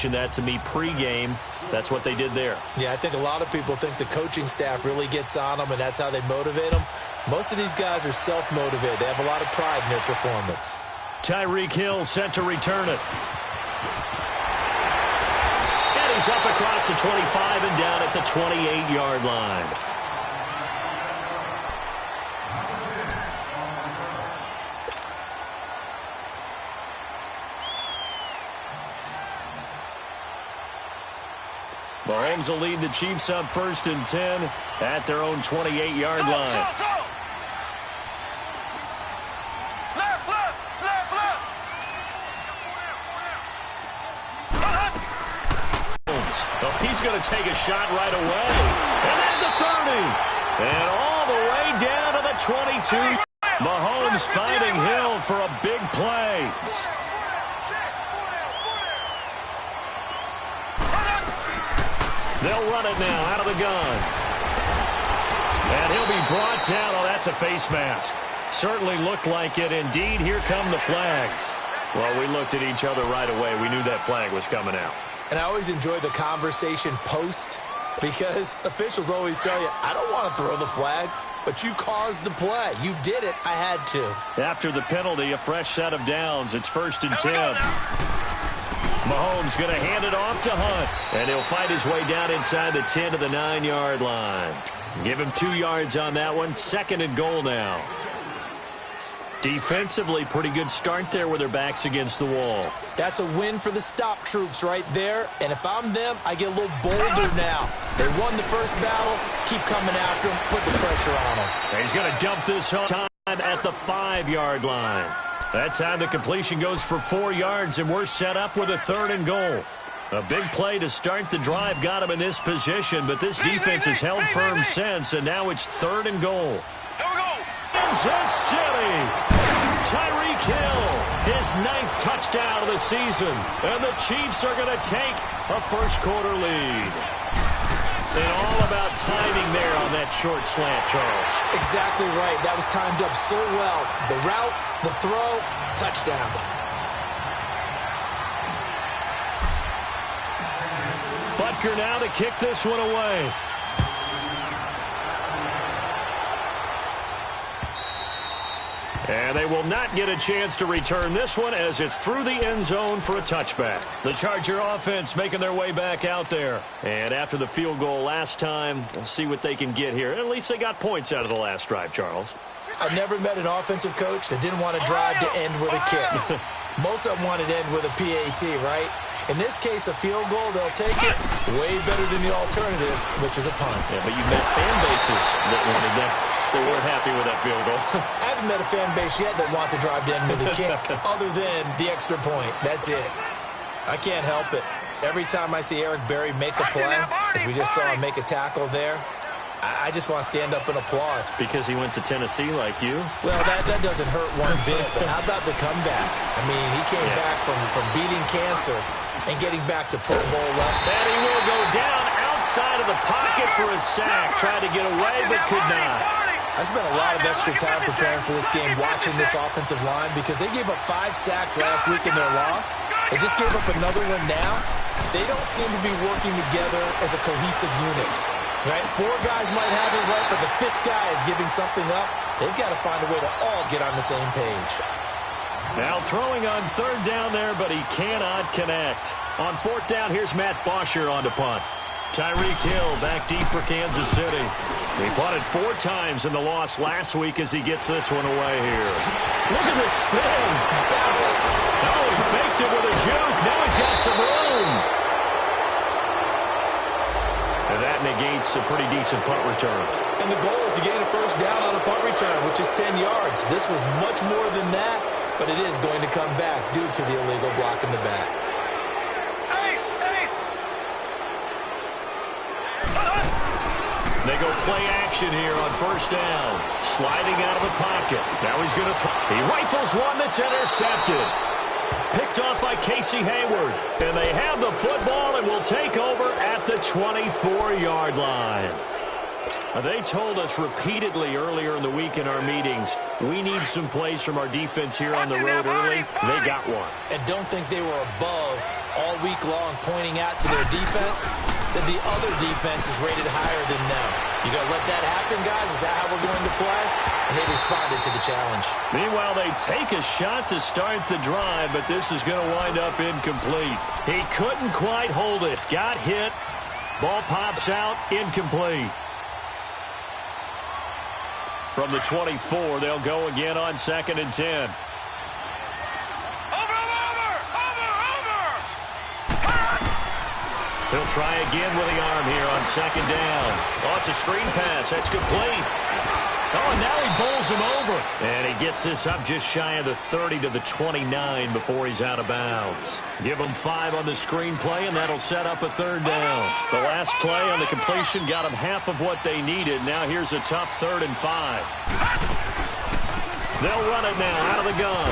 mentioned that to me pregame. That's what they did there. Yeah, I think a lot of people think the coaching staff really gets on them, and that's how they motivate them. Most of these guys are self-motivated. They have a lot of pride in their performance. Tyreek Hill set to return it. And he's up across the 25 and down at the 28-yard line. Mahomes will lead the Chiefs up 1st and 10 at their own 28-yard line. Oh, he's going to take a shot right away. And at the 30. And all the way down to the 22. Mahomes finding Hill for a big play. They'll run it now out of the gun. And he'll be brought down. Oh, that's a face mask. Certainly looked like it. Indeed, here come the flags. Well, we looked at each other right away. We knew that flag was coming out. And I always enjoy the conversation post because officials always tell you, I don't want to throw the flag, but you caused the play. You did it. I had to. After the penalty, a fresh set of downs. It's 1st and 10. Mahomes going to hand it off to Hunt. And he'll fight his way down inside the 10 to the 9-yard line. Give him 2 yards on that one. 2nd and goal now. Defensively, pretty good start there with their backs against the wall. That's a win for the stop troops right there. And if I'm them, I get a little bolder now. They won the first battle. Keep coming after them. Put the pressure on them. He's going to dump this time at the 5-yard line. That time the completion goes for 4 yards, and we're set up with a 3rd and goal. A big play to start the drive got him in this position, but this defense has held firm since, and now it's 3rd and goal. Kansas City. Tyreek Hill, his 9th touchdown of the season, and the Chiefs are going to take a first-quarter lead. And all about timing there on that short slant, Charles. Exactly right. That was timed up so well. The route, the throw, touchdown. Butker now to kick this one away. And they will not get a chance to return this one as it's through the end zone for a touchback. The Charger offense making their way back out there. And after the field goal last time, we'll see what they can get here. At least they got points out of the last drive, Charles. I've never met an offensive coach that didn't want to drive to end with a kick. Most of them wanted to end with a PAT, right? In this case, a field goal, they'll take it way better than the alternative, which is a punt. Yeah, but you've met fan bases that wanted that. They weren't happy with that field goal. I haven't met a fan base yet that wants to drive to end with a kick other than the extra point. That's it. I can't help it. Every time I see Eric Berry make a play, as we just saw him make a tackle there, I just want to stand up and applaud. Because he went to Tennessee like you? Well, that doesn't hurt one bit. But how about the comeback? I mean, he came back from beating cancer and getting back to Pro Bowl level. And he will go down outside of the pocket for a sack. Tried to get away, but could not. I spent a lot of extra time preparing for this game, watching this offensive line, because they gave up 5 sacks last week in their loss. They just gave up another one now. They don't seem to be working together as a cohesive unit. Right? 4 guys might have it right, but the 5th guy is giving something up. They've got to find a way to all get on the same page. Now throwing on 3rd down there, but he cannot connect. On 4th down, here's Matt Bosher on to punt. Tyreek Hill back deep for Kansas City. He punted 4 times in the loss last week as he gets this one away here. Look at the spin. Balance. Oh, he faked it with a juke. Now he's got some room. And that negates a pretty decent punt return. And the goal is to gain a first down on a punt return, which is 10 yards. This was much more than that, but it is going to come back due to the illegal block in the back. They go play action here on 1st down. Sliding out of the pocket. Now he's going to throw. He rifles one that's intercepted. Picked off by Casey Hayward. And they have the football and will take over at the 24-yard line. They told us repeatedly earlier in the week in our meetings, we need some plays from our defense here on the road early. They got one. And don't think they were above all week long pointing out to their defense that the other defense is rated higher than them. You got to let that happen, guys? Is that how we're going to play? And they responded to the challenge. Meanwhile, they take a shot to start the drive, but this is going to wind up incomplete. He couldn't quite hold it. Got hit. Ball pops out. Incomplete. From the 24, they'll go again on 2nd and 10. He'll try again with the arm here on 2nd down. Oh, it's a screen pass. That's complete. Oh, and now he bowls him over. And he gets this up just shy of the 30 to the 29 before he's out of bounds. Give him 5 on the screen play, and that'll set up a 3rd down. The last play on the completion got them half of what they needed. Now here's a tough 3rd and 5. They'll run it now out of the gun.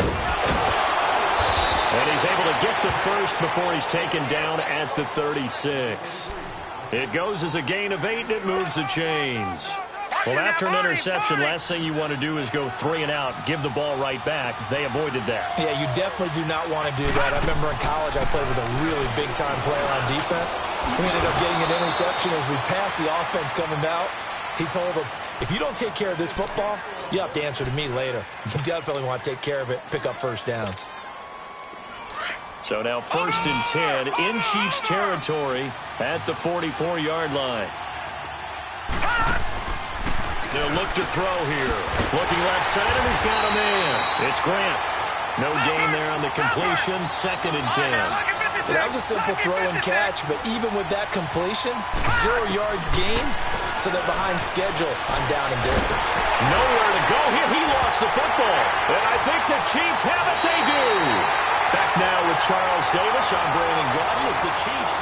And he's able to get the first before he's taken down at the 36. It goes as a gain of 8, and it moves the chains. Well, after an interception, last thing you want to do is go 3 and out, give the ball right back. They avoided that. Yeah, you definitely do not want to do that. I remember in college I played with a really big-time player on defense. We ended up getting an interception as we passed the offense coming out. He told him, if you don't take care of this football, you have to answer to me later. You definitely want to take care of it, pick up first downs. So now 1st and 10 in Chiefs territory at the 44-yard line. They'll look to throw here. Looking left side, and he's got a man. It's Grant. No gain there on the completion. 2nd and 10. Well, that was a simple throw and catch, but even with that completion, 0 yards gained, so they're behind schedule on down and distance. Nowhere to go here. He lost the football. And I think the Chiefs have it. They do. Back now with Charles Davis. I'm Brandon Gordon as the Chiefs.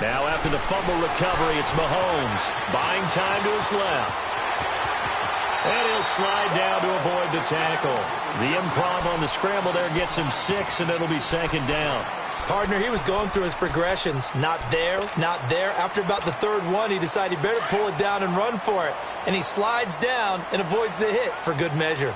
Now after the fumble recovery, it's Mahomes. Buying time to his left. And he'll slide down to avoid the tackle. The improv on the scramble there gets him 6, and it'll be 2nd down. Partner, he was going through his progressions. Not there, not there. After about the 3rd one, he decided he better pull it down and run for it. And he slides down and avoids the hit for good measure.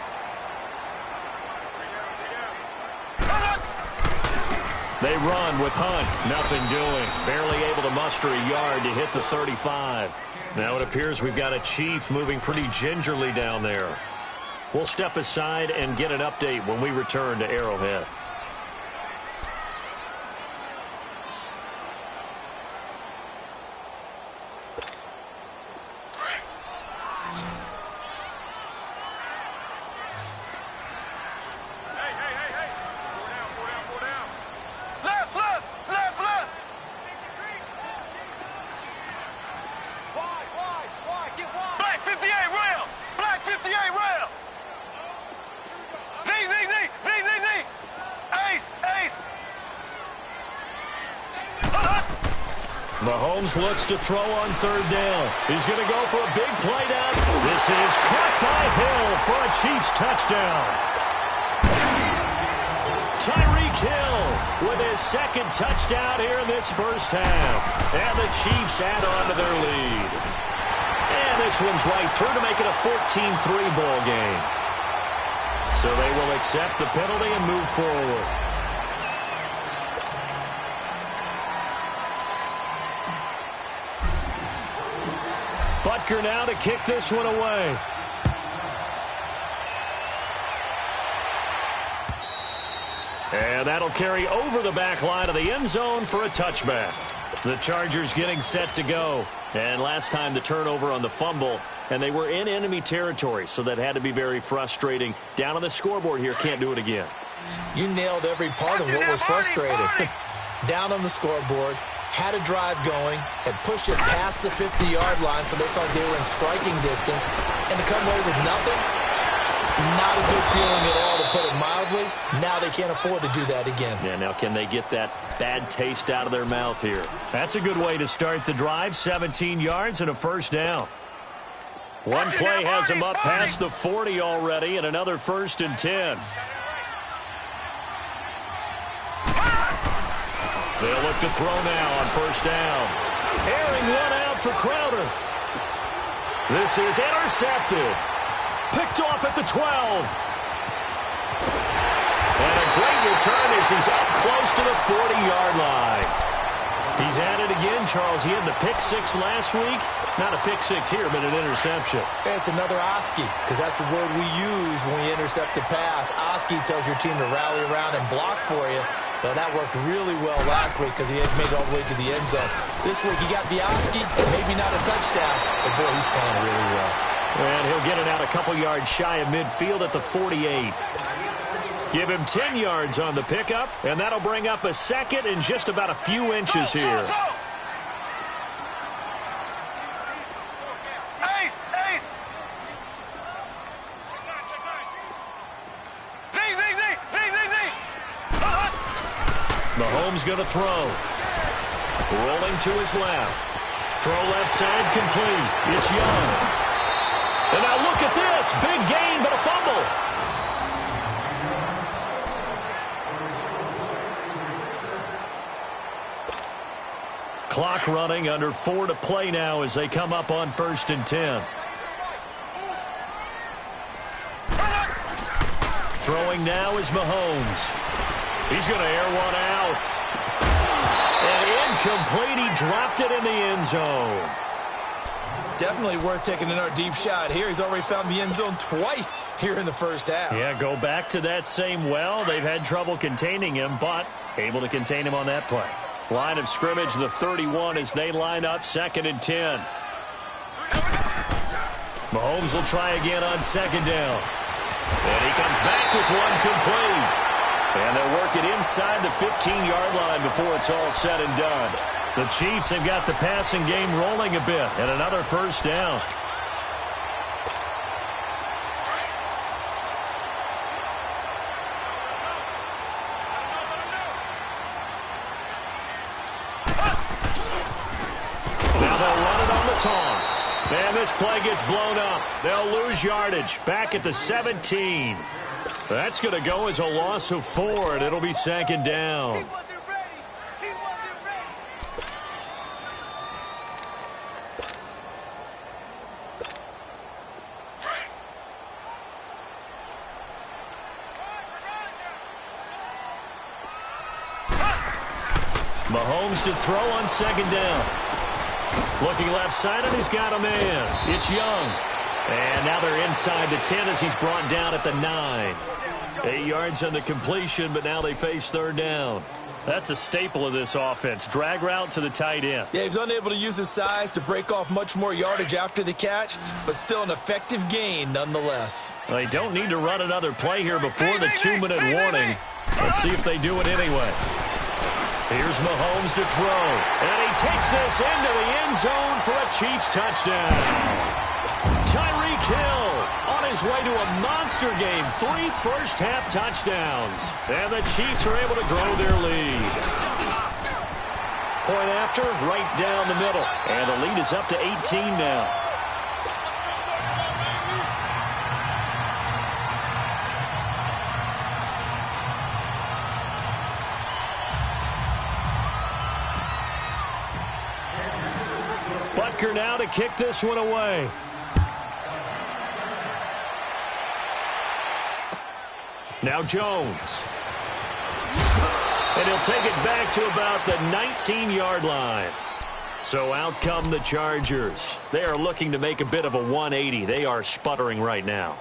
They run with Hunt. Nothing doing. Barely able to muster a yard to hit the 35. Now it appears we've got a Chief moving pretty gingerly down there. We'll step aside and get an update when we return to Arrowhead. Mahomes looks to throw on 3rd down. He's going to go for a big play down. This is caught by Hill for a Chiefs touchdown. Tyreek Hill with his 2nd touchdown here in this first half. And the Chiefs add on to their lead. And this one's right through to make it a 14-3 ball game. So they will accept the penalty and move forward. Butker now to kick this one away. And that'll carry over the back line of the end zone for a touchback. The Chargers getting set to go. And last time the turnover on the fumble, and they were in enemy territory, so that had to be very frustrating. Down on the scoreboard here, can't do it again. You nailed every part of what was frustrating. Down on the scoreboard, had a drive going, had pushed it past the 50-yard line so they felt they were in striking distance, and to come away with nothing, Not a good feeling at all, to put it mildly. Now they can't afford to do that again. Yeah, now can they get that bad taste out of their mouth here? That's a good way to start the drive. 17 yards and a first down. One play has him up past the 40 already, and another 1st and 10. They'll look to throw now on 1st down. Airing one out for Crowder. This is intercepted. Picked off at the 12. And a great return as he's up close to the 40-yard line. He's at it again, Charles. He had the pick 6 last week. It's not a pick 6 here, but an interception. It's another Oski, because that's the word we use when we intercept a pass. Oski tells your team to rally around and block for you. But that worked really well last week because he had made it all the way to the end zone. This week he got the Oski, maybe not a touchdown, but boy, he's playing really well. And he'll get it out a couple yards shy of midfield at the 48. Give him 10 yards on the pickup, and that'll bring up a second in just about a few inches here. Mahomes going to throw. Rolling to his left. Throw left side complete. It's Young. And now look at this. Big gain, but a fumble. Clock running, under 4 to play now as they come up on 1st and 10. Throwing now is Mahomes. He's going to air one out. And incomplete. He dropped it in the end zone. Definitely worth taking another deep shot here. He's already found the end zone twice here in the first half. Yeah, go back to that same well. They've had trouble containing him, but able to contain him on that play. Line of scrimmage, the 31 as they line up 2nd and 10. Mahomes will try again on 2nd down. And he comes back with one complete. And they'll work it inside the 15-yard line before it's all said and done. The Chiefs have got the passing game rolling a bit, and another 1st down. Now they'll run it on the toss. And this play gets blown up. They'll lose yardage. Back at the 17. That's going to go as a loss of 4, and it'll be 2nd down. Mahomes to throw on 2nd down. Looking left side, and he's got a man. It's Young. And now they're inside the 10 as he's brought down at the 9. 8 yards on the completion, but now they face 3rd down. That's a staple of this offense. Drag route to the tight end. Yeah, he's unable to use his size to break off much more yardage after the catch, but still an effective gain nonetheless. Well, they don't need to run another play here before the 2-minute warning. Let's see if they do it anyway. Here's Mahomes to throw. And he takes this into the end zone for a Chiefs touchdown. Tyreek Hill on his way to a monster game. 3 first-half touchdowns. And the Chiefs are able to grow their lead. Point after, right down the middle. And the lead is up to 18 now. Butker now to kick this one away. Now Jones. And he'll take it back to about the 19-yard line. So out come the Chargers. They are looking to make a bit of a 180. They are sputtering right now.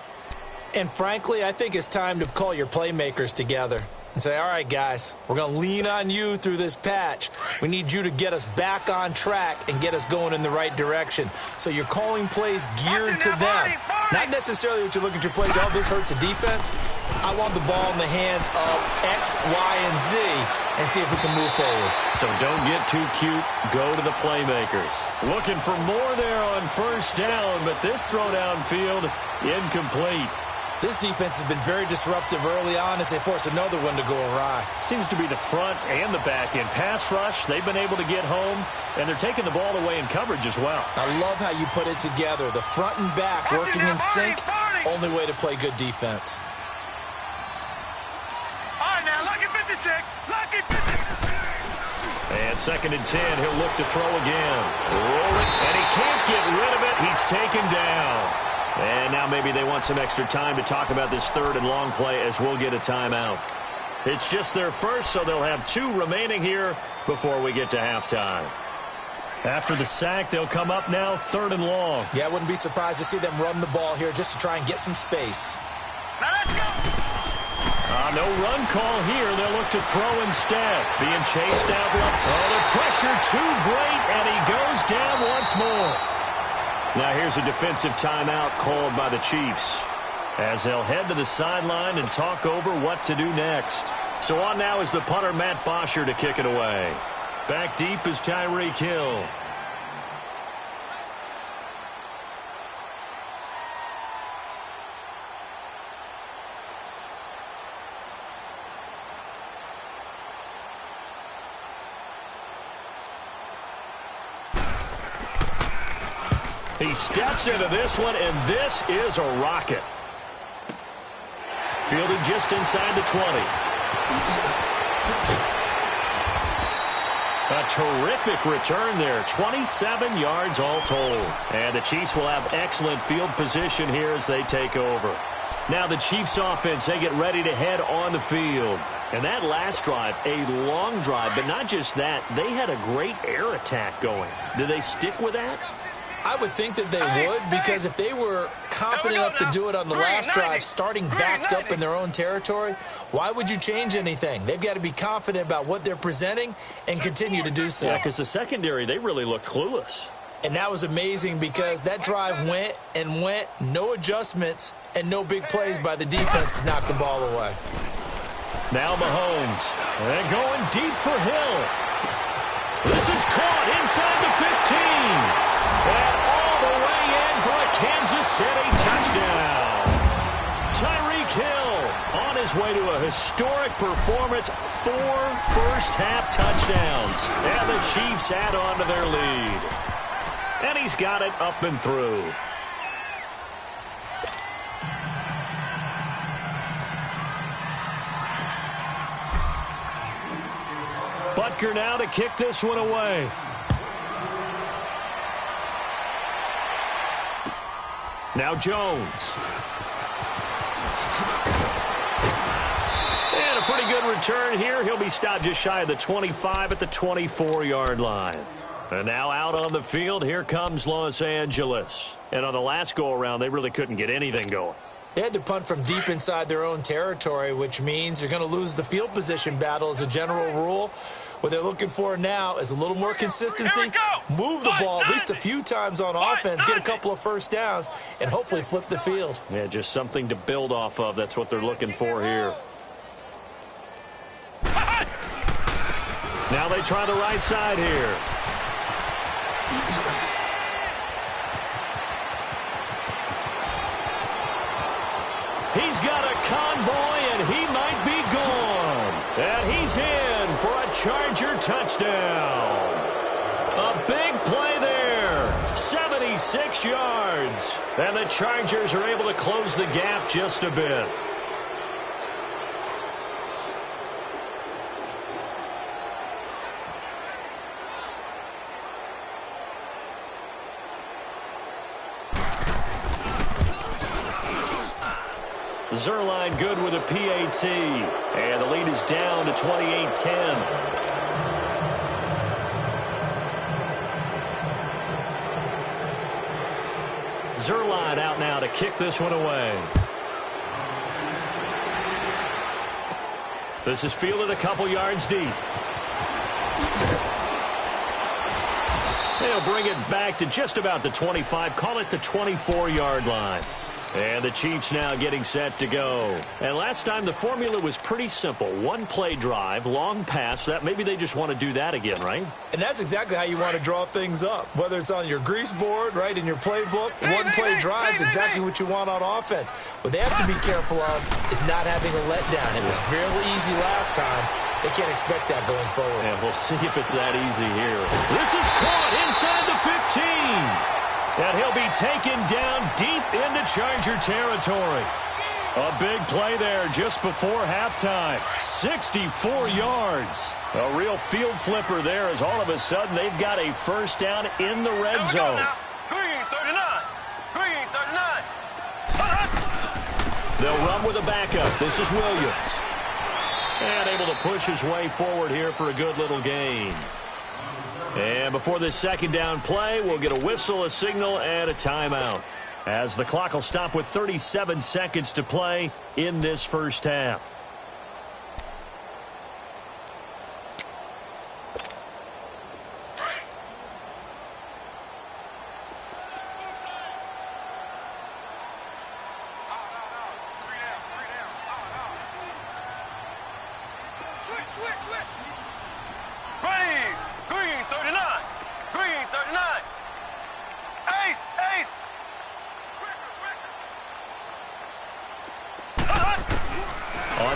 And frankly, I think it's time to call your playmakers together and say, all right, guys, we're going to lean on you through this patch. We need you to get us back on track and get us going in the right direction. So you're calling plays geared to them. Not necessarily what you look at your plays, oh, this hurts the defense. I want the ball in the hands of X, Y, and Z and see if we can move forward. So don't get too cute. Go to the playmakers. Looking for more there on 1st down, but this throw downfield incomplete. This defense has been very disruptive early on as they force another one to go awry. Seems to be the front and the back end. Pass rush, they've been able to get home, and they're taking the ball away in coverage as well. I love how you put it together. The front and back working in sync, only way to play good defense. All right, now, lucky 56. Lucky 56. And 2nd and 10, he'll look to throw again. Roll it, and he can't get rid of it. He's taken down. And now maybe they want some extra time to talk about this 3rd and long play as we'll get a timeout. It's just their first, so they'll have 2 remaining here before we get to halftime. After the sack, they'll come up now 3rd and long. Yeah, I wouldn't be surprised to see them run the ball here just to try and get some space. Now let's go. No run call here. They'll look to throw instead. Being chased out left. Oh, the pressure too great, and he goes down once more. Now here's a defensive timeout called by the Chiefs as they'll head to the sideline and talk over what to do next. So on now is the punter, Matt Bosher, to kick it away. Back deep is Tyreek Hill. He steps into this one, and this is a rocket. Fielded just inside the 20. A terrific return there. 27 yards all told. And the Chiefs will have excellent field position here as they take over. Now the Chiefs offense, they get ready to head on the field. And that last drive, a long drive, but not just that. They had a great air attack going. Do they stick with that? I would think that they would, because if they were confident enough to do it on the last drive, starting backed up in their own territory, why would you change anything? They've got to be confident about what they're presenting and continue to do so. Yeah, because the secondary, they really looked clueless. And that was amazing because that drive went and went, no adjustments, and no big plays by the defense to knock the ball away. Now Mahomes, and going deep for Hill. This is caught inside the 15. And all the way in for a Kansas City touchdown. Tyreek Hill on his way to a historic performance, 4 first-half touchdowns. And the Chiefs add on to their lead. And he's got it up and through. Butker now to kick this one away. Now Jones. And a pretty good return here. He'll be stopped just shy of the 25 at the 24-yard line. And now out on the field, here comes Los Angeles. And on the last go-around, they really couldn't get anything going. They had to punt from deep inside their own territory, which means you're going to lose the field position battle as a general rule. What they're looking for now is a little more consistency, move the ball at least a few times on offense, get a couple of first downs, and hopefully flip the field. Yeah, just something to build off of. That's what they're looking for here. Now they try the right side here. He's got a convoy, and he might be gone. And he's in for a Charger touchdown. A big play there. 76 yards. And the Chargers are able to close the gap just a bit. Zerline good with a PAT. And the lead is down to 28-10. Zerline out now to kick this one away. This is fielded a couple yards deep. They'll bring it back to just about the 25. Call it the 24-yard line. And the Chiefs now getting set to go. And last time the formula was pretty simple. One play drive, long pass. That maybe they just want to do that again, right? And that's exactly how you want to draw things up. Whether it's on your grease board, right, in your playbook, one play drive is exactly what you want on offense. What they have to be careful of is not having a letdown. It was fairly easy last time. They can't expect that going forward. And we'll see if it's that easy here. This is caught inside the 15. And he'll be taken down deep into Charger territory. A big play there just before halftime. 64 yards. A real field flipper there as all of a sudden they've got a first down in the red zone. Green 39. Green 39. They'll run with a backup. This is Williams. And able to push his way forward here for a good little gain. And before this second down play, we'll get a whistle, a signal, and a timeout. As the clock will stop with 37 seconds to play in this first half.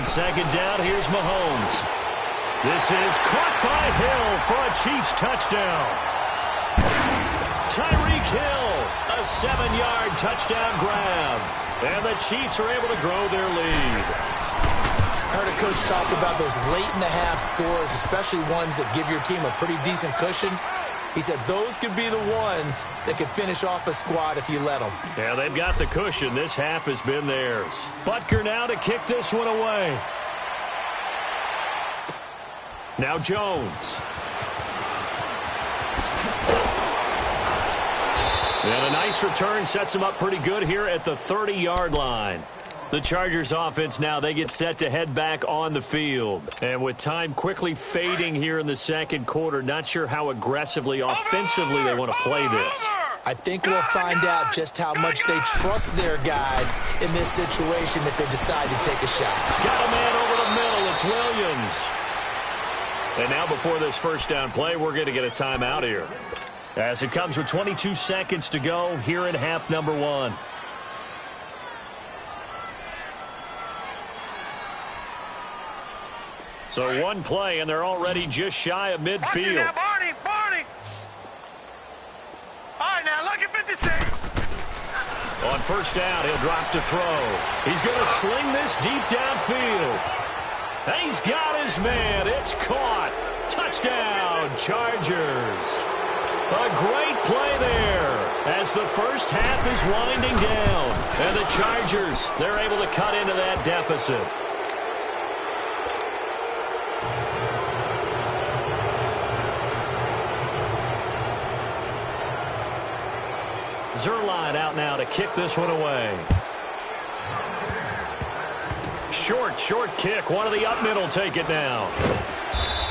Second down, here's Mahomes. This is caught by Hill for a Chiefs touchdown. Tyreek Hill, a 7-yard touchdown grab. And the Chiefs are able to grow their lead. I heard a coach talk about those late-in-the-half scores, especially ones that give your team a pretty decent cushion. He said those could be the ones that could finish off a squad if you let them. Yeah, they've got the cushion. This half has been theirs. Butker now to kick this one away. Now Jones. And a nice return sets him up pretty good here at the 30-yard line. The Chargers offense now, they get set to head back on the field. And with time quickly fading here in the second quarter, not sure how aggressively, offensively they want to play this. I think we'll find out just how much they trust their guys in this situation if they decide to take a shot. Got a man over the middle. It's Williams. And now before this first down play, we're going to get a timeout here. As it comes with 22 seconds to go here in half number one. So one play, and they're already just shy of midfield. Now, Barney. All right, now, look at 56. On first down, he'll drop to throw. He's going to sling this deep downfield. And he's got his man. It's caught. Touchdown, Chargers. A great play there as the first half is winding down. And the Chargers, they're able to cut into that deficit. Zerline out now to kick this one away. Short kick. One of the up middle take it now.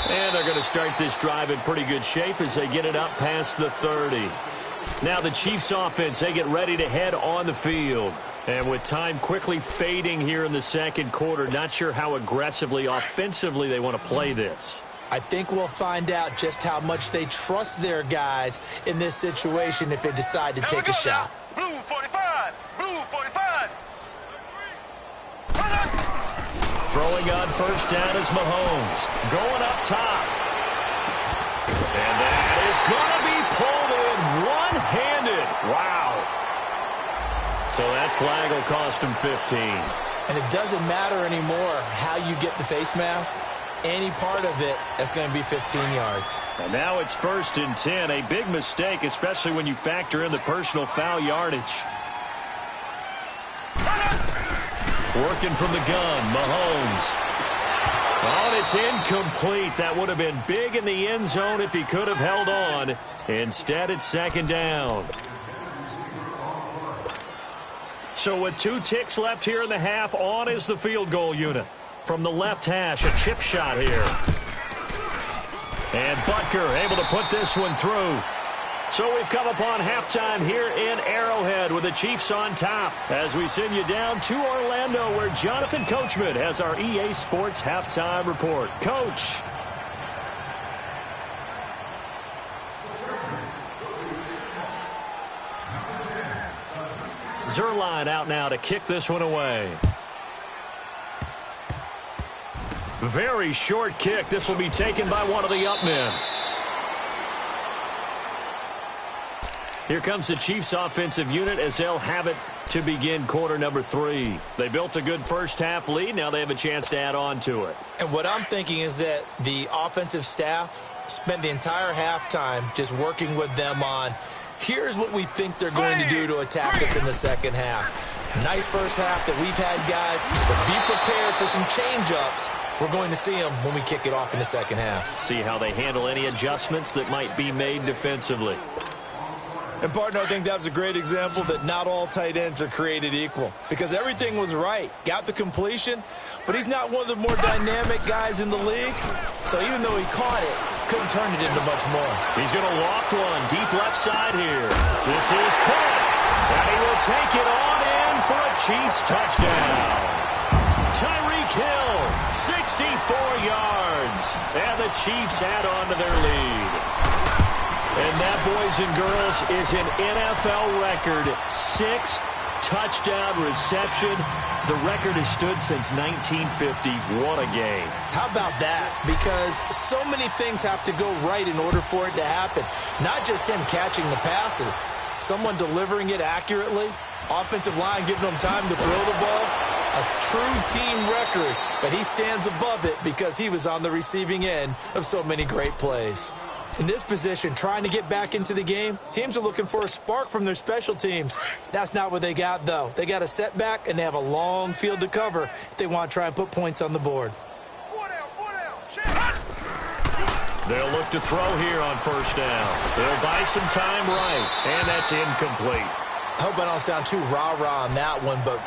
And they're going to start this drive in pretty good shape as they get it up past the 30. Now the Chiefs offense, they get ready to head on the field. And with time quickly fading here in the second quarter, not sure how aggressively, offensively they want to play this. I think we'll find out just how much they trust their guys in this situation if they decide to take a shot. Blue 45. Blue 45. Throwing on first down is Mahomes. Going up top. And that is going to be pulled in one-handed. Wow. So that flag will cost him 15. And it doesn't matter anymore how you get the face mask. Any part of it, that's going to be 15 yards. And now it's 1st and 10. A big mistake, especially when you factor in the personal foul yardage. Working from the gun, Mahomes. Oh, and it's incomplete. That would have been big in the end zone if he could have held on. Instead, it's second down. So with 2 ticks left here in the half, on is the field goal unit. From the left hash, a chip shot here. And Butker able to put this one through. So we've come upon halftime here in Arrowhead with the Chiefs on top as we send you down to Orlando where Jonathan Coachman has our EA Sports halftime report. Coach. Zerline out now to kick this one away. Very short kick. This will be taken by one of the up men. Here comes the Chiefs offensive unit as they'll have it to begin quarter number 3. They built a good first half lead. Now they have a chance to add on to it. And what I'm thinking is that the offensive staff spent the entire halftime just working with them on, here's what we think they're going to do to attack us in the second half. Nice first half that we've had, guys, but be prepared for some change-ups. We're going to see them when we kick it off in the second half. See how they handle any adjustments that might be made defensively. And, partner, I think that was a great example that not all tight ends are created equal because everything was right. Got the completion, but he's not one of the more dynamic guys in the league. So even though he caught it, couldn't turn it into much more. He's going to loft one deep left side here. This is caught, and he will take it on in for a Chiefs touchdown. Tyreek Hill, 64 yards, and the Chiefs add on to their lead. And that, boys and girls, is an NFL record 6th touchdown reception. The record has stood since 1950. What a game. How about that? Because so many things have to go right in order for it to happen. Not just him catching the passes, someone delivering it accurately, offensive line giving him time to throw the ball. A true team record, but he stands above it because he was on the receiving end of so many great plays. In this position, trying to get back into the game, teams are looking for a spark from their special teams. That's not what they got, though. They got a setback, and they have a long field to cover if they want to try and put points on the board. They'll look to throw here on first down. They'll buy some time right, and that's incomplete. I hope I don't sound too rah-rah on that one, but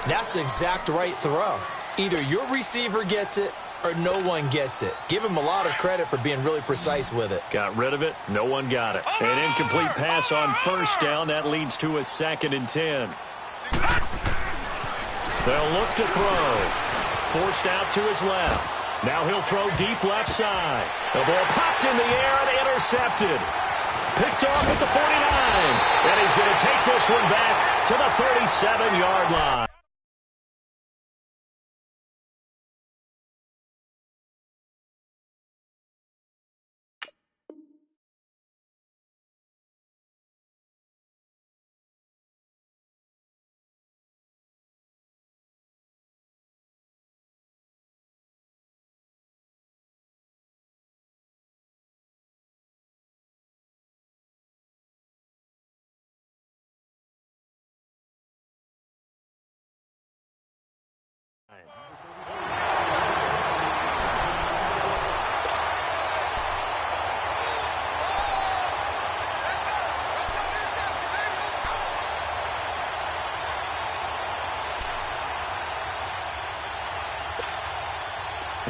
that's the exact right throw. Either your receiver gets it or no one gets it. Give him a lot of credit for being really precise with it. Got rid of it. No one got it. An incomplete pass on first down. That leads to a 2nd and 10. They'll look to throw. Forced out to his left. Now he'll throw deep left side. The ball popped in the air and intercepted. Picked off at the 49. And he's going to take this one back to the 37-yard line.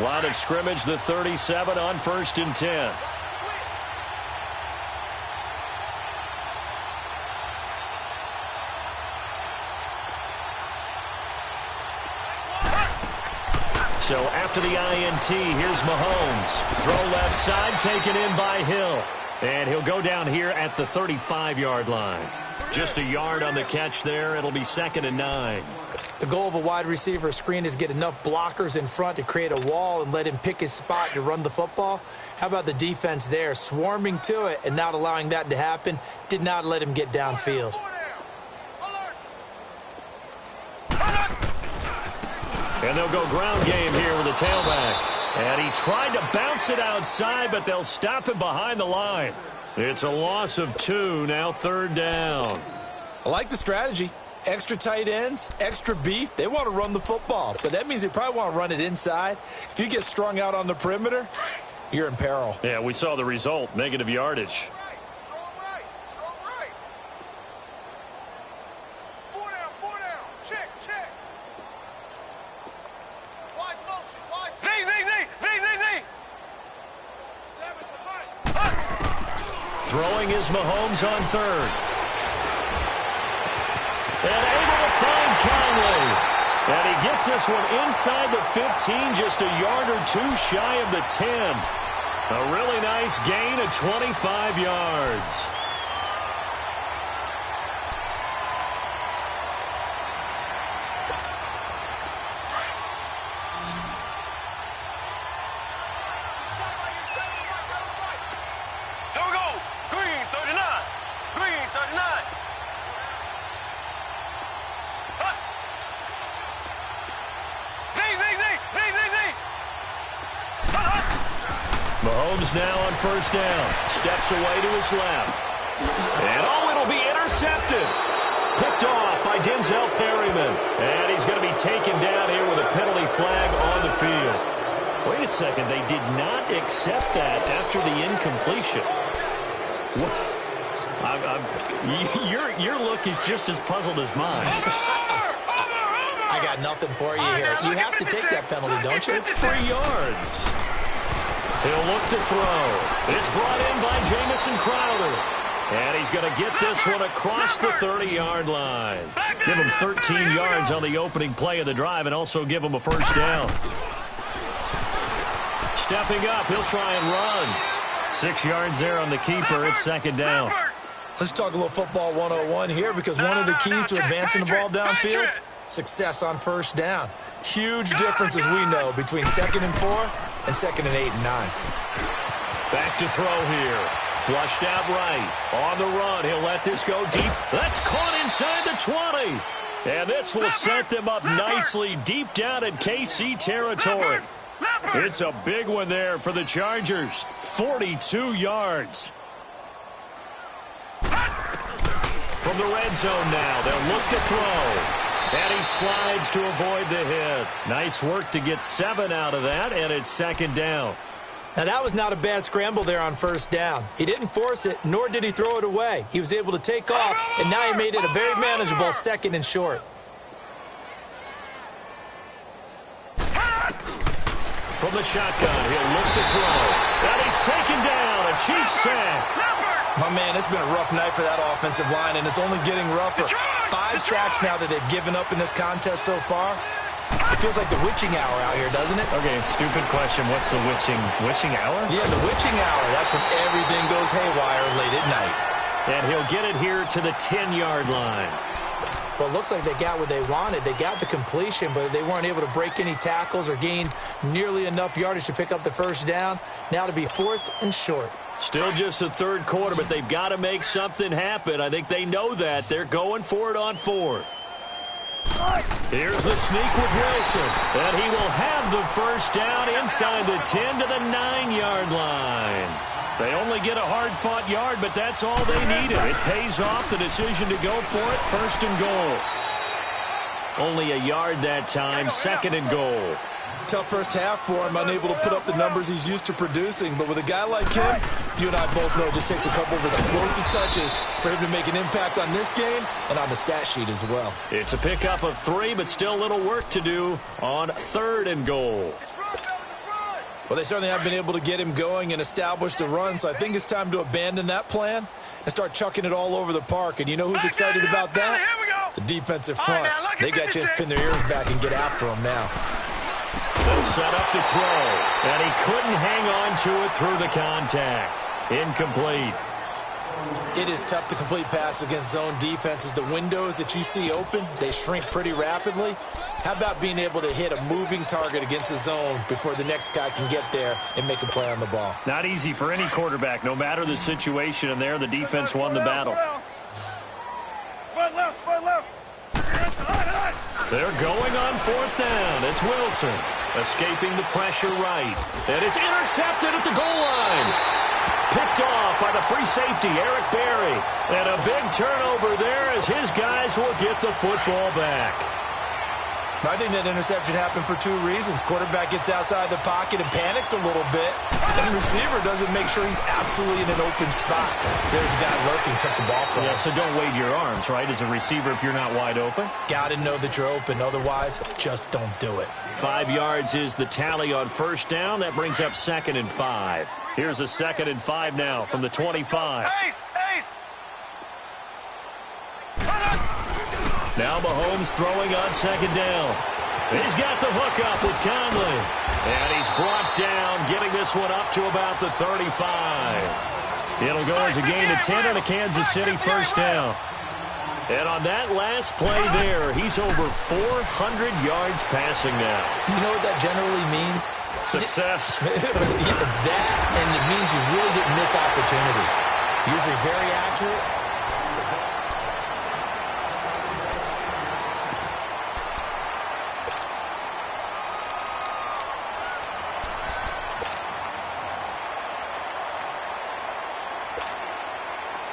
Line of scrimmage, the 37 on 1st and 10. So after the INT, here's Mahomes. Throw left side, taken in by Hill. And he'll go down here at the 35-yard line. Just a yard on the catch there. It'll be 2nd and 9. The goal of a wide receiver screen is get enough blockers in front to create a wall and let him pick his spot to run the football. How about the defense there, swarming to it and not allowing that to happen? Did not let him get downfield. And they'll go ground game here with a tailback. And he tried to bounce it outside, but they'll stop him behind the line. It's a loss of 2, now 3rd down. I like the strategy. Extra tight ends, extra beef. They want to run the football, but that means they probably want to run it inside. If you get strung out on the perimeter, you're in peril. Yeah, we saw the result, negative yardage. Throwing is Mahomes on third. And able to find Conley. And he gets this one inside the 15, just a yard or two shy of the 10. A really nice gain of 25 yards. Here we go. Green 39. Green 39. Hut. Z. Hut, hut. Mahomes now on first down. Steps away to his left. And it'll be intercepted. Picked off by Denzel Perryman. And he's going to be taken down here with a penalty flag on the field. Wait a second. They did not accept that after the incompletion. What? Your look is just as puzzled as mine. I got nothing for you here. You have to take that penalty, don't you? It's 3 yards. He'll look to throw. It's brought in by Jamison Crowder. And he's going to get this one across the 30-yard line. Give him 13 yards on the opening play of the drive and also give him a first down. Stepping up, he'll try and run. 6 yards there on the keeper. It's second down. Let's talk a little football 101 here, because one of the keys to advancing the ball downfield, success on first down. Huge difference, as we know, between 2nd and 4 and 2nd and 8 and 9. Back to throw here. Flushed out right. On the run, he'll let this go deep. That's caught inside the 20. And this will set them up nicely deep down in KC territory. It's a big one there for the Chargers. 42 yards. From the red zone now, they'll look to throw. And he slides to avoid the hit. Nice work to get 7 out of that, and it's second down. Now, that was not a bad scramble there on first down. He didn't force it, nor did he throw it away. He was able to take off, and now he made it a very manageable 2nd and short. From the shotgun, he'll look to throw. And he's taken down. A Chiefs sack. My man, it's been a rough night for that offensive line, and it's only getting rougher. 5 sacks now that they've given up in this contest so far. It feels like the witching hour out here, doesn't it? Okay, stupid question. What's the witching hour? Yeah, the witching hour. That's when everything goes haywire late at night. And he'll get it here to the 10-yard line. Well, it looks like they got what they wanted. They got the completion, but they weren't able to break any tackles or gain nearly enough yardage to pick up the first down. Now to be 4th and short. Still just the third quarter, but they've got to make something happen. I think they know that. They're going for it on 4th. Here's the sneak with Wilson. And he will have the first down inside the 10 to the 9-yard line. They only get a hard-fought yard, but that's all they needed. It pays off the decision to go for it. 1st and goal. Only a yard that time. 2nd and goal. Tough first half for him, unable to put up the numbers he's used to producing. But with a guy like him, you and I both know it just takes a couple of explosive touches for him to make an impact on this game and on the stat sheet as well. It's a pickup of 3, but still a little work to do on 3rd and goal. Well, they certainly have been able to get him going and establish the run, so I think it's time to abandon that plan and start chucking it all over the park. And you know who's excited about that? The defensive front. They got a chance to pin their ears back and get after him now. They'll set up to throw, and he couldn't hang on to it through the contact. Incomplete. It is tough to complete passes against zone defenses. The windows that you see open, they shrink pretty rapidly. How about being able to hit a moving target against a zone before the next guy can get there and make a play on the ball? Not easy for any quarterback, no matter the situation, and there the defense won the battle. They're going on 4th down. It's Wilson escaping the pressure right. And it's intercepted at the goal line. Picked off by the free safety, Eric Berry. And a big turnover there as his guys will get the football back. I think that interception happened for 2 reasons. Quarterback gets outside the pocket and panics a little bit. And the receiver doesn't make sure he's absolutely in an open spot. So there's a guy lurking, took the ball from him. Yeah, so don't wave your arms, right, as a receiver if you're not wide open. Got to know that you're open. Otherwise, just don't do it. 5 yards is the tally on first down. That brings up 2nd and 5. Here's a 2nd and 5 now from the 25. Ace! Now Mahomes throwing on 2nd down. He's got the hookup with Conley. And he's brought down, getting this one up to about the 35. It'll go as a gain of 10 and a Kansas City first down. And on that last play there, he's over 400 yards passing now. You know what that generally means? Success. That, and it means you really didn't miss opportunities. Usually very accurate.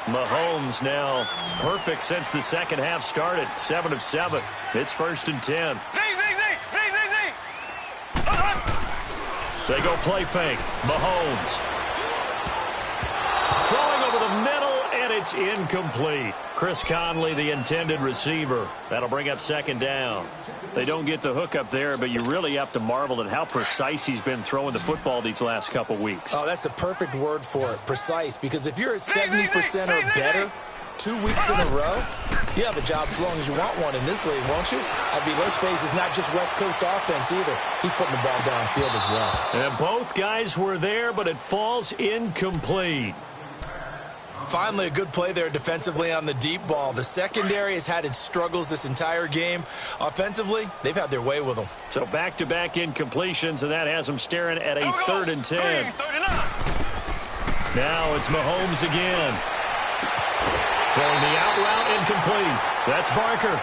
Mahomes now perfect since the second half started. 7 of 7. It's 1st and 10. They go play fake. Mahomes. Throwing over the middle, and it's incomplete. Chris Conley, the intended receiver. That'll bring up 2nd down. They don't get the hook up there, but you really have to marvel at how precise he's been throwing the football these last couple weeks. Oh, that's the perfect word for it, precise. Because if you're at 70% or better 2 weeks in a row, you have a job as long as you want one in this league, won't you? I mean, let's face it, it's not just West Coast offense either. He's putting the ball downfield as well. And both guys were there, but it falls incomplete. Finally, a good play there defensively on the deep ball. The secondary has had its struggles this entire game. Offensively, they've had their way with them. So back-to-back incompletions, and that has them staring at a 3rd and 10. Now it's Mahomes again. Throwing the out route incomplete. That's Barker.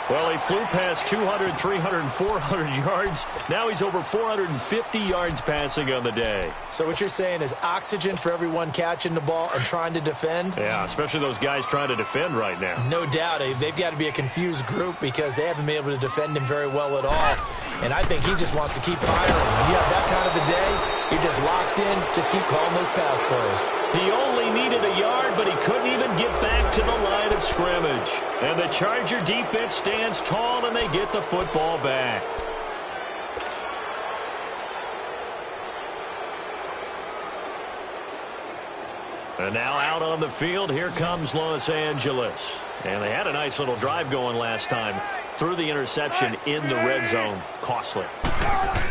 Well, he flew past 200, 300, 400 yards. Now he's over 450 yards passing on the day. So what you're saying is oxygen for everyone catching the ball and trying to defend? Yeah, especially those guys trying to defend right now. No doubt. They've got to be a confused group because they haven't been able to defend him very well at all. And I think he just wants to keep firing. When you have that kind of a day, you're just locked in. Just keep calling those pass plays. He only needed a yard, but he couldn't even get back to the line of scrimmage. And the Charger defense stands tall, and they get the football back. And now out on the field, here comes Los Angeles. And they had a nice little drive going last time. Threw the interception in the red zone. Costly.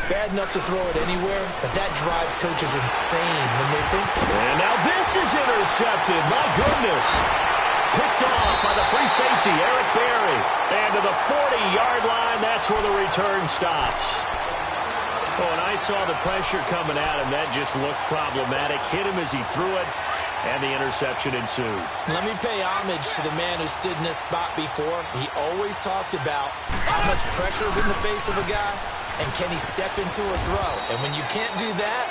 Bad enough to throw it anywhere, but that drives coaches insane when they think. And now this is intercepted. My goodness. Picked off by the free safety, Eric Berry. And to the 40-yard line, that's where the return stops. Oh, and I saw the pressure coming at him. That just looked problematic. Hit him as he threw it, and the interception ensued. Let me pay homage to the man who stood in this spot before. He always talked about how much pressure is in the face of a guy, and can he step into a throw? And when you can't do that,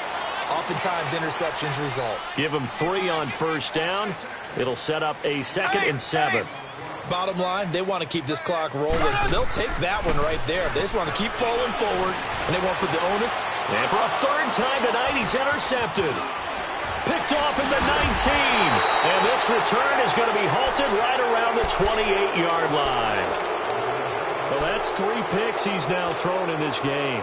oftentimes interceptions result. Give him 3 on first down. It'll set up a 2nd and 7. Bottom line, they want to keep this clock rolling, so they'll take that one right there. They just want to keep falling forward, and they won't put the onus. And for a 3rd time tonight, he's intercepted. Picked off at the 19. And this return is going to be halted right around the 28-yard line. Well, that's 3 picks he's now thrown in this game.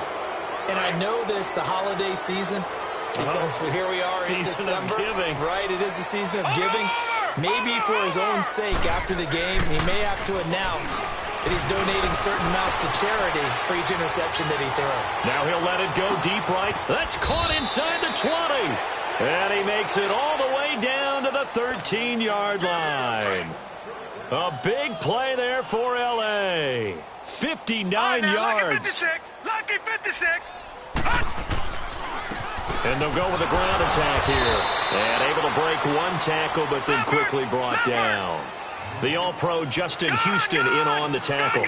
And I know this, the holiday season, because here we are in December. Season of giving. Right, it is the season of giving. Maybe for his own sake after the game, he may have to announce that he's donating certain amounts to charity for each interception that he throws. Now he'll let it go deep right. That's caught inside the 20. And he makes it all the way down to the 13-yard line. A big play there for L.A. 59 yards. Lucky 56. And they'll go with a ground attack here. And able to break one tackle, but then quickly brought down. The All-Pro Justin Houston in on the tackle.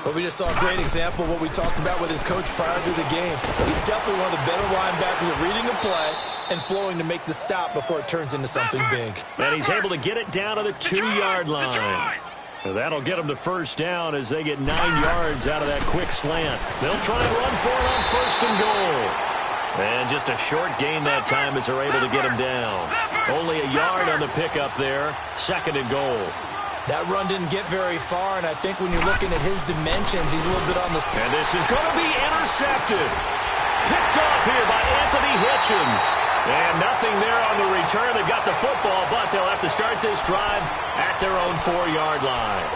Well, we just saw a great example of what we talked about with his coach prior to the game. He's definitely one of the better linebackers at reading a play and flowing to make the stop before it turns into something big. And he's able to get it down to the 2-yard line. That'll get them to first down as they get 9 yards out of that quick slant. They'll try and run for it on 1st and goal. And just a short gain that time as they're able to get him down. Only a yard on the pickup there. 2nd and goal. That run didn't get very far, and I think when you're looking at his dimensions, he's a little bit on the... And this is going to be intercepted. picked off here by Anthony Hitchens. And nothing there on the return. They've got the football, but they'll have to start this drive at their own 4-yard line.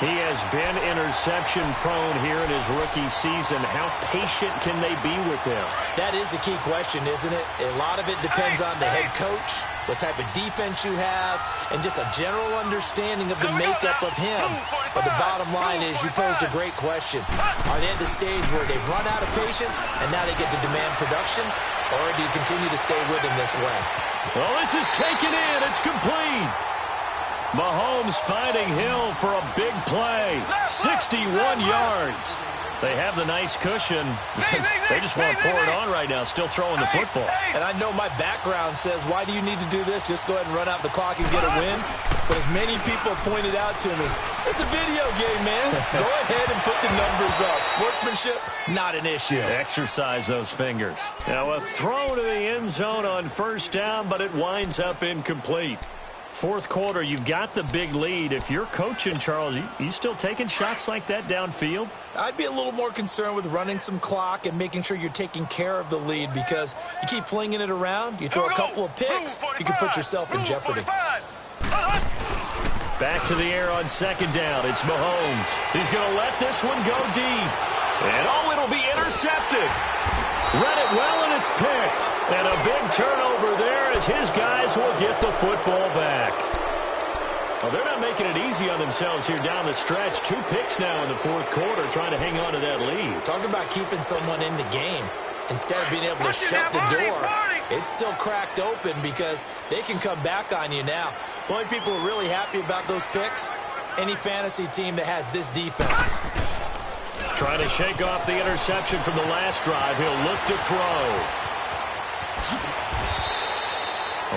He has been interception-prone here in his rookie season. How patient can they be with him? That is the key question, isn't it? A lot of it depends on the head coach, what type of defense you have, and just a general understanding of the makeup of him. But the bottom line is you posed a great question. Are they at the stage where they've run out of patience and now they get to demand production? Or do you continue to stay with him this way? Well, this is taken in. It's complete. Mahomes finding Hill for a big play. 61 yards. They have the nice cushion. They just want to pour it on right now, still throwing the football. And I know my background says, why do you need to do this? Just go ahead and run out the clock and get a win. But as many people pointed out to me, it's a video game, man. Go ahead and put the numbers up. Sportsmanship, not an issue. Exercise those fingers. Now a throw to the end zone on first down, but it winds up incomplete. Fourth quarter, you've got the big lead. If you're coaching, Charles, you still taking shots like that downfield? I'd be a little more concerned with running some clock and making sure you're taking care of the lead, because you keep flinging it around, you throw a couple of picks, you can put yourself in jeopardy. Back to the air on second down. It's Mahomes. He's going to let this one go deep. And it'll be intercepted. Read it well, and it's picked. And a big turnover there as his guys will get the football back. Well, they're not making it easy on themselves here down the stretch. 2 picks now in the fourth quarter, trying to hang on to that lead. Talk about keeping someone in the game. Instead of being able to shut the door, it's still cracked open because they can come back on you now. The only people who are really happy about those picks, any fantasy team that has this defense. Trying to shake off the interception from the last drive. He'll look to throw.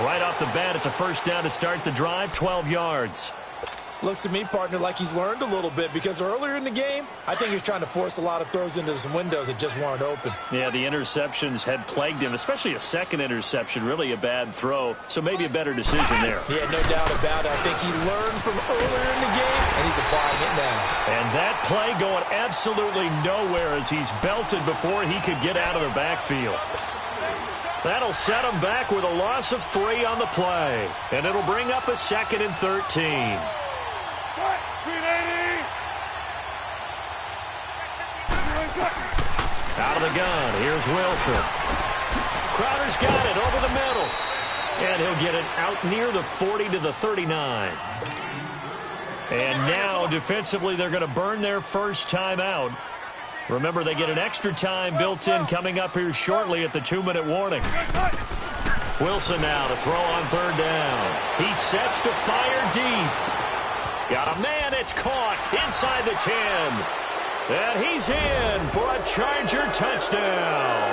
Right off the bat, it's a first down to start the drive, 12 yards. Looks to me, partner, like he's learned a little bit, because earlier in the game, I think he was trying to force a lot of throws into some windows that just weren't open. Yeah, the interceptions had plagued him, especially a second interception, really a bad throw, so maybe a better decision there. Yeah, no doubt about it. I think he learned from earlier in the game, and he's applying it now. And that play going absolutely nowhere as he's belted before he could get out of the backfield. That'll set him back with a loss of 3 on the play, and it'll bring up a 2nd and 13. Out of the gun, here's Wilson. Crowder's got it over the middle. And he'll get it out near the 40 to the 39. And now, defensively, they're going to burn their first timeout. Remember, they get an extra time built in coming up here shortly at the 2-minute warning. Wilson now to throw on third down. He sets to fire deep. Got a man, it's caught inside the 10. And he's in for a Charger touchdown.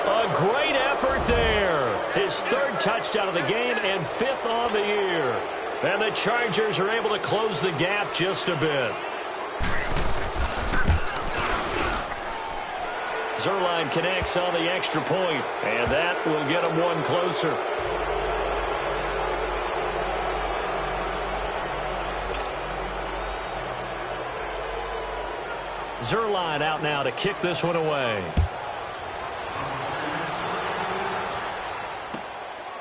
A great effort there. His 3rd touchdown of the game and 5th on the year. And the Chargers are able to close the gap just a bit. Zerline connects on the extra point, and that will get him one closer. Zerline out now to kick this one away.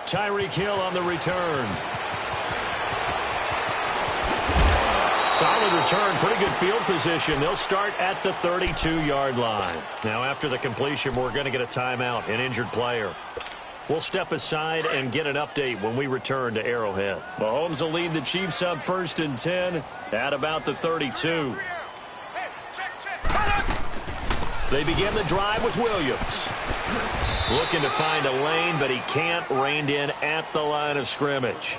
Tyreek Hill on the return. Solid return, pretty good field position. They'll start at the 32-yard line. Now, after the completion, we're going to get a timeout, an injured player. We'll step aside and get an update when we return to Arrowhead. Mahomes will lead the Chiefs up 1st and 10 at about the 32. They begin the drive with Williams. Looking to find a lane, but he can't. Reined in at the line of scrimmage.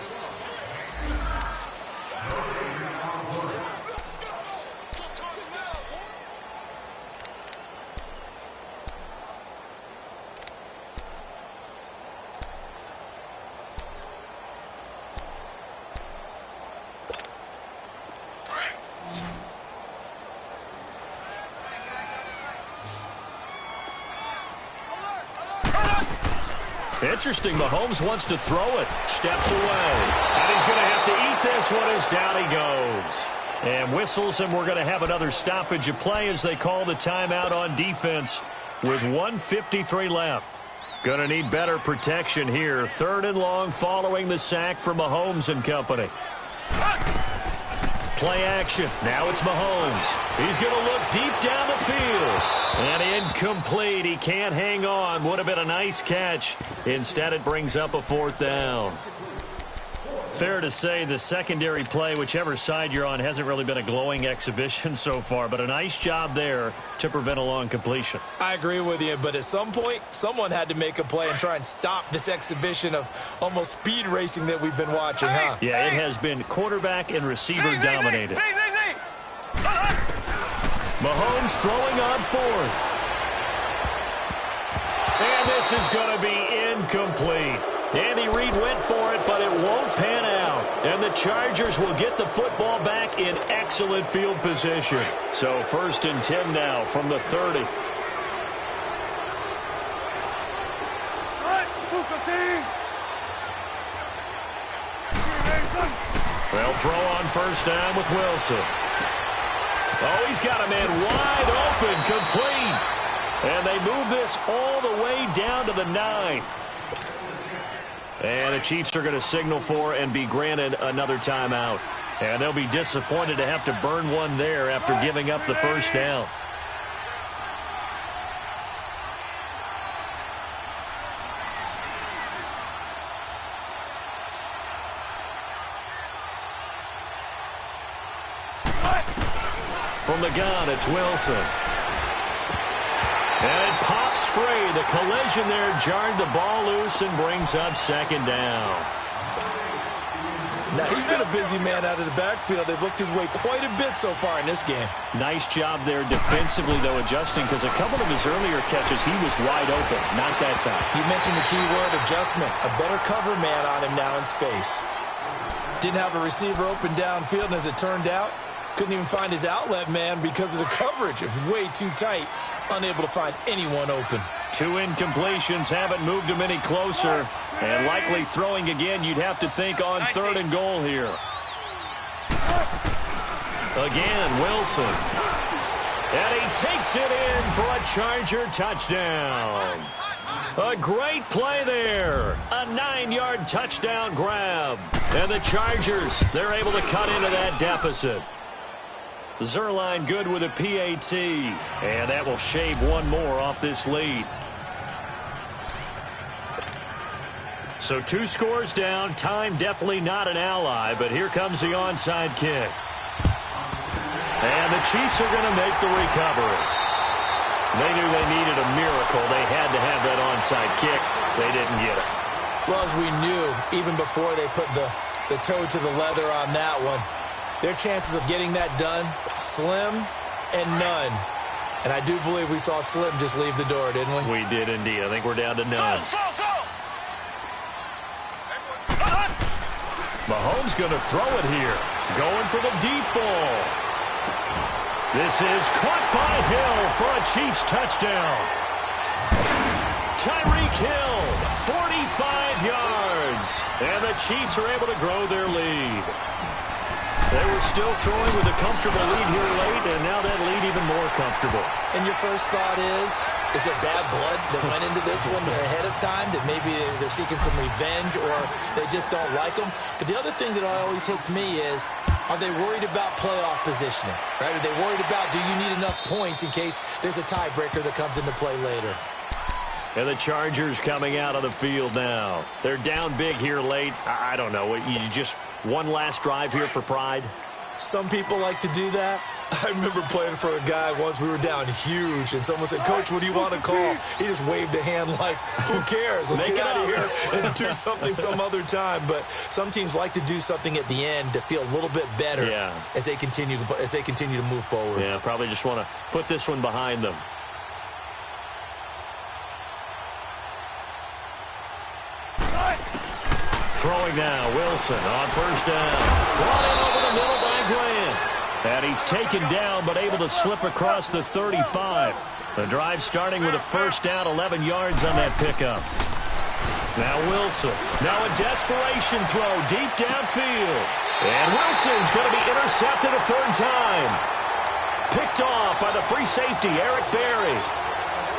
Interesting, Mahomes wants to throw it. Steps away. And he's going to have to eat this one as down he goes. And whistles, and we're going to have another stoppage of play as they call the timeout on defense. with 1:53 left. Gonna need better protection here. 3rd and long following the sack from Mahomes and company. Play action. Now it's Mahomes. He's going to look deep down the field. And incomplete. He can't hang on. Would have been a nice catch. Instead, it brings up a 4th down. Fair to say the secondary play, whichever side you're on, hasn't really been a glowing exhibition so far, but a nice job there to prevent a long completion. I agree with you, but at some point, someone had to make a play and try and stop this exhibition of almost speed racing that we've been watching, huh? Yeah, it has been quarterback and receiver dominated. Mahomes throwing on 4th. And this is going to be incomplete. Andy Reid went for it, but it won't pan out. And the Chargers will get the football back in excellent field position. So 1st and 10 now from the 30. They'll throw on 1st down with Wilson. Oh, he's got a man wide open, complete. And they move this all the way down to the 9. And the Chiefs are going to signal for and be granted another timeout. And they'll be disappointed to have to burn one there after giving up the 1st down. From the gun, it's Wilson. And it pops free. The collision there jarred the ball loose and brings up 2nd down. Now, he's been a busy man out of the backfield. They've looked his way quite a bit so far in this game. Nice job there defensively, though, adjusting, because a couple of his earlier catches, he was wide open. Not that time. You mentioned the key word, adjustment. A better cover man on him now in space. Didn't have a receiver open downfield, and as it turned out, couldn't even find his outlet man because of the coverage. It was way too tight. Unable to find anyone open. 2 incompletions haven't moved him any closer. And likely throwing again, you'd have to think on 3rd and goal here. Again, Wilson. And he takes it in for a Charger touchdown. A great play there. A 9-yard touchdown grab. And the Chargers, they're able to cut into that deficit. Zerline good with a PAT. And that will shave one more off this lead. So 2 scores down. Time definitely not an ally, but here comes the onside kick. And the Chiefs are going to make the recovery. They knew they needed a miracle. They had to have that onside kick. They didn't get it. Well, as we knew, even before they put the toe to the leather on that one, their chances of getting that done, slim and none. And I do believe we saw Slim just leave the door, didn't we? We did indeed. I think we're down to none. Mahomes going to throw it here. Going for the deep ball. This is caught by Hill for a Chiefs touchdown. Tyreek Hill, 45 yards. And the Chiefs are able to grow their lead. They were still throwing with a comfortable lead here late, and now that lead even more comfortable. And your first thought is there bad blood that went into this one ahead of time, that maybe they're seeking some revenge or they just don't like them? But the other thing that always hits me is, are they worried about playoff positioning? Right? Are they worried about, do you need enough points in case there's a tiebreaker that comes into play later? And the Chargers coming out of the field now. They're down big here late. I don't know. You just one last drive here for pride? Some people like to do that. I remember playing for a guy once. We were down huge, and someone said, "Coach, what do you want to call?" He just waved a hand like, who cares? Let's get out of here and do something some other time. But some teams like to do something at the end to feel a little bit better as they continue to move forward. Yeah, probably just want to put this one behind them. Throwing now, Wilson on 1st down. Brought in over the middle by Grant. And he's taken down but able to slip across the 35. The drive starting with a 1st down, 11 yards on that pickup. Now Wilson. Now a desperation throw deep downfield. And Wilson's going to be intercepted a 3rd time. Picked off by the free safety, Eric Berry.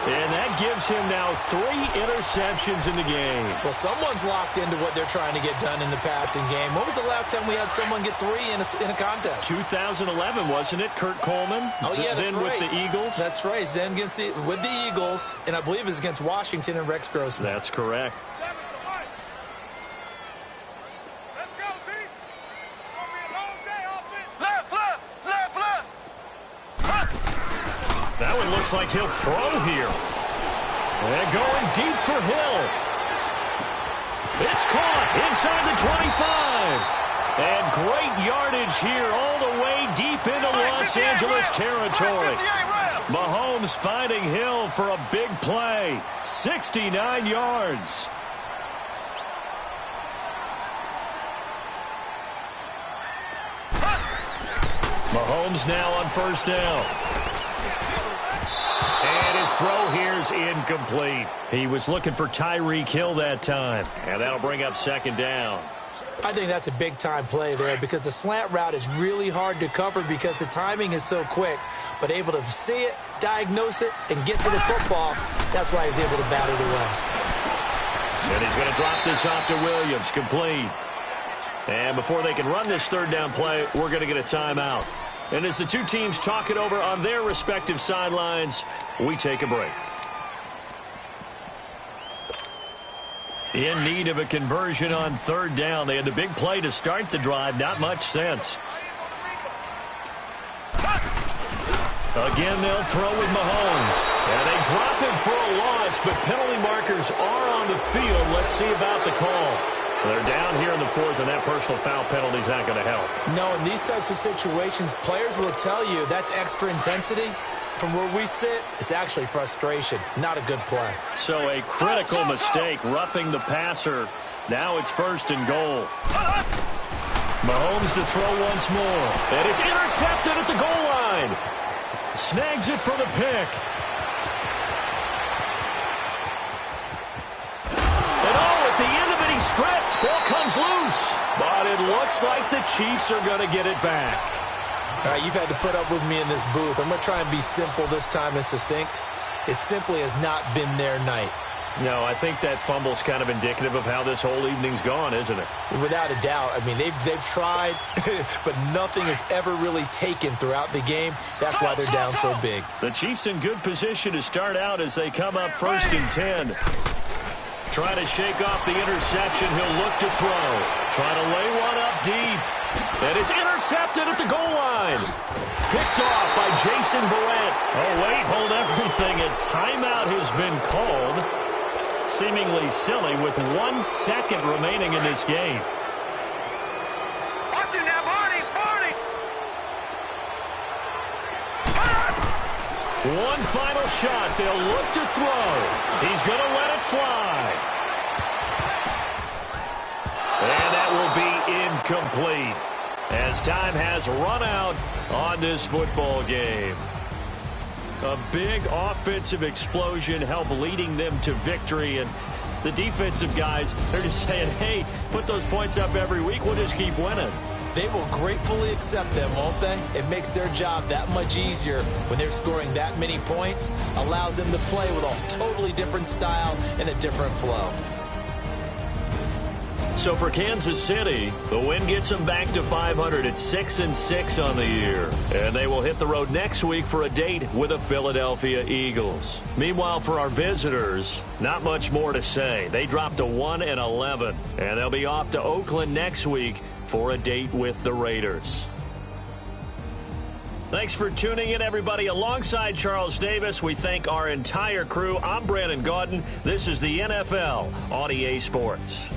And that gives him now 3 interceptions in the game. Well, someone's locked into what they're trying to get done in the passing game. When was the last time we had someone get 3 in a contest? 2011, wasn't it? Kurt Coleman? Oh, yeah, that's then right. with the Eagles? That's right. Then with the Eagles, and I believe it's against Washington and Rex Grossman. That's correct. Let's go, D. Gonna be a long day offense. Left. That one looks like he'll throw here. And going deep for Hill. It's caught inside the 25. And great yardage here all the way deep into Los Angeles territory. Mahomes finding Hill for a big play. 69 yards. Mahomes now on first down. And his throw here's incomplete. He was looking for Tyreek Hill that time. And that'll bring up second down. I think that's a big-time play there because the slant route is really hard to cover because the timing is so quick. But able to see it, diagnose it, and get to the football, that's why he was able to bat it away. And he's going to drop this off to Williams, complete. And before they can run this third down play, we're going to get a timeout. And as the two teams talk it over on their respective sidelines, we take a break. In need of a conversion on third down. They had the big play to start the drive. Not much sense. Again, they'll throw with Mahomes. And they drop him for a loss, but penalty markers are on the field. Let's see about the call. They're down here in the fourth, and that personal foul penalty is not going to help. No, in these types of situations, players will tell you that's extra intensity. From where we sit, it's actually frustration. Not a good play. So a critical mistake, roughing the passer. Now it's first and goal. Mahomes to throw once more. And it's intercepted at the goal line. Snags it for the pick. And at the end of it, he's stripped. Ball comes loose. But it looks like the Chiefs are going to get it back. All right, you've had to put up with me in this booth. I'm going to try and be simple this time and succinct. It simply has not been their night. No, I think that fumble's kind of indicative of how this whole evening's gone, isn't it? Without a doubt. I mean, they've tried, but nothing is ever really taken throughout the game. That's why they're down so big. The Chiefs in good position to start out as they come up first and 10. Trying to shake off the interception. He'll look to throw. Trying to lay one up deep. And it's intercepted at the goal line. Picked off by Jason Verrett. Oh, wait, hold everything. A timeout has been called. Seemingly silly with 1 second remaining in this game. Watch it now, Barney! One final shot. They'll look to throw. He's going to let it fly. And that will be incomplete as time has run out on this football game. A big offensive explosion helped leading them to victory. And the defensive guys, they're just saying, hey, put those points up every week. We'll just keep winning. They will gratefully accept them, won't they? It makes their job that much easier when they're scoring that many points. Allows them to play with a totally different style and a different flow. So for Kansas City, the win gets them back to 500 at 6-6 on the year. And they will hit the road next week for a date with the Philadelphia Eagles. Meanwhile, for our visitors, not much more to say. They dropped to 1-11, and they'll be off to Oakland next week for a date with the Raiders. Thanks for tuning in, everybody. Alongside Charles Davis, we thank our entire crew. I'm Brandon Gaudin. This is the NFL on EA Sports.